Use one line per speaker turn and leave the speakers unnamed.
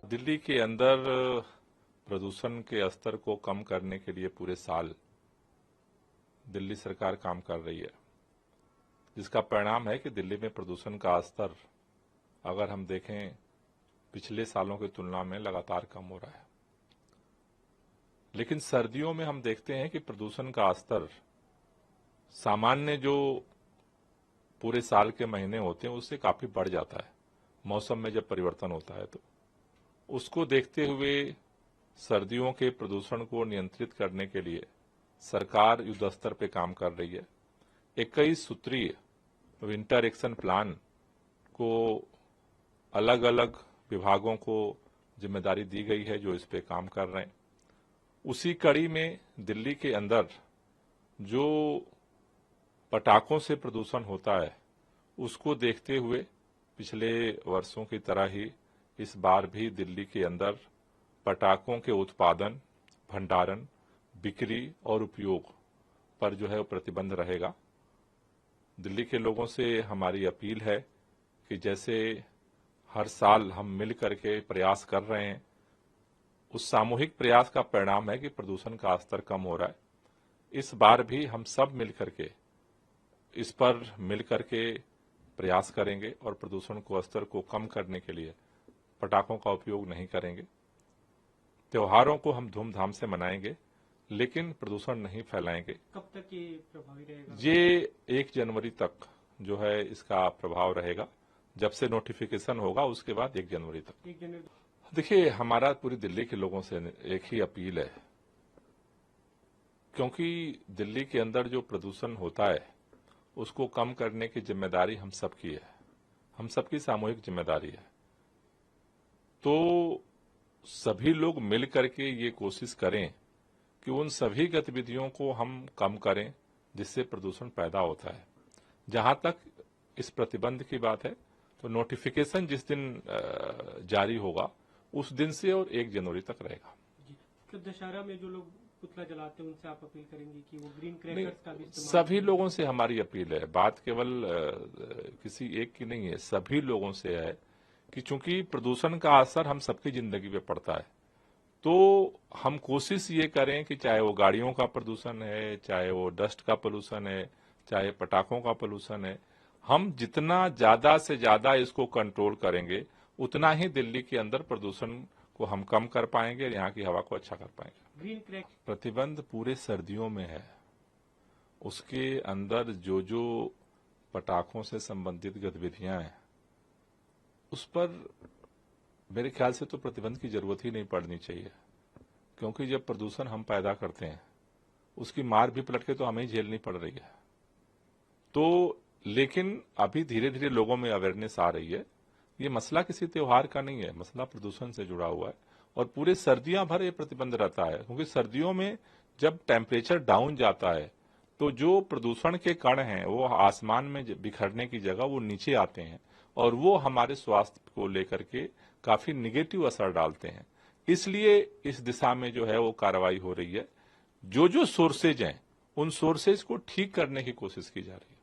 दिल्ली के अंदर प्रदूषण के स्तर को कम करने के लिए पूरे साल दिल्ली सरकार काम कर रही है, जिसका परिणाम है कि दिल्ली में प्रदूषण का स्तर अगर हम देखें पिछले सालों की तुलना में लगातार कम हो रहा है। लेकिन सर्दियों में हम देखते हैं कि प्रदूषण का स्तर सामान्य जो पूरे साल के महीने होते हैं उससे काफी बढ़ जाता है। मौसम में जब परिवर्तन होता है तो उसको देखते हुए सर्दियों के प्रदूषण को नियंत्रित करने के लिए सरकार युद्ध स्तर पर काम कर रही है। 21 सूत्रीय विंटर एक्शन प्लान को अलग अलग विभागों को जिम्मेदारी दी गई है जो इस पे काम कर रहे हैं। उसी कड़ी में दिल्ली के अंदर जो पटाखों से प्रदूषण होता है उसको देखते हुए पिछले वर्षों की तरह ही इस बार भी दिल्ली के अंदर पटाखों के उत्पादन, भंडारण, बिक्री और उपयोग पर जो है वो प्रतिबंध रहेगा। दिल्ली के लोगों से हमारी अपील है कि जैसे हर साल हम मिल करके प्रयास कर रहे हैं, उस सामूहिक प्रयास का परिणाम है कि प्रदूषण का स्तर कम हो रहा है। इस बार भी हम सब मिल करके इस पर मिल करके प्रयास करेंगे और प्रदूषण को स्तर को कम करने के लिए पटाखों का उपयोग नहीं करेंगे। त्योहारों को हम धूमधाम से मनाएंगे लेकिन प्रदूषण नहीं फैलाएंगे।
कब तक ये प्रभावी रहेगा?
ये 1 जनवरी तक जो है इसका प्रभाव रहेगा। जब से नोटिफिकेशन होगा उसके बाद 1 जनवरी तक।
1 जनवरी।
देखिए, हमारा पूरी दिल्ली के लोगों से एक ही अपील है, क्योंकि दिल्ली के अंदर जो प्रदूषण होता है उसको कम करने की जिम्मेदारी हम सबकी है, हम सबकी सामूहिक जिम्मेदारी है। तो सभी लोग मिल करके ये कोशिश करें कि उन सभी गतिविधियों को हम कम करें जिससे प्रदूषण पैदा होता है। जहां तक इस प्रतिबंध की बात है तो नोटिफिकेशन जिस दिन जारी होगा उस दिन से और 1 जनवरी तक रहेगा।
तो दशहरा में जो लोग पुतला जलाते हैं उनसे आप अपील करेंगे कि वो ग्रीन क्रैकर्स का भी इस्तेमाल?
सभी लोगों से हमारी अपील है, बात केवल किसी एक की नहीं है, सभी लोगों से है कि चूंकि प्रदूषण का असर हम सबकी जिंदगी पे पड़ता है तो हम कोशिश ये करें कि चाहे वो गाड़ियों का प्रदूषण है, चाहे वो डस्ट का पोल्यूशन है, चाहे पटाखों का पोल्यूशन है, हम जितना ज्यादा से ज्यादा इसको कंट्रोल करेंगे उतना ही दिल्ली के अंदर प्रदूषण को हम कम कर पाएंगे और यहाँ की हवा को अच्छा कर पाएंगे।
ग्रीन क्रैक
प्रतिबंध पूरे सर्दियों में है, उसके अंदर जो जो पटाखों से संबंधित गतिविधियां हैं उस पर मेरे ख्याल से तो प्रतिबंध की जरूरत ही नहीं पड़नी चाहिए, क्योंकि जब प्रदूषण हम पैदा करते हैं उसकी मार भी पलट के तो हमें ही झेलनी पड़ रही है। तो लेकिन अभी धीरे धीरे लोगों में अवेयरनेस आ रही है। ये मसला किसी त्योहार का नहीं है, मसला प्रदूषण से जुड़ा हुआ है और पूरे सर्दियां भर ये प्रतिबंध रहता है, क्योंकि सर्दियों में जब टेम्परेचर डाउन जाता है तो जो प्रदूषण के कण हैं वो आसमान में बिखरने की जगह वो नीचे आते हैं और वो हमारे स्वास्थ्य को लेकर के काफी निगेटिव असर डालते हैं। इसलिए इस दिशा में जो है वो कार्रवाई हो रही है। जो जो सोर्सेज हैं उन सोर्सेज को ठीक करने की कोशिश की जा रही है।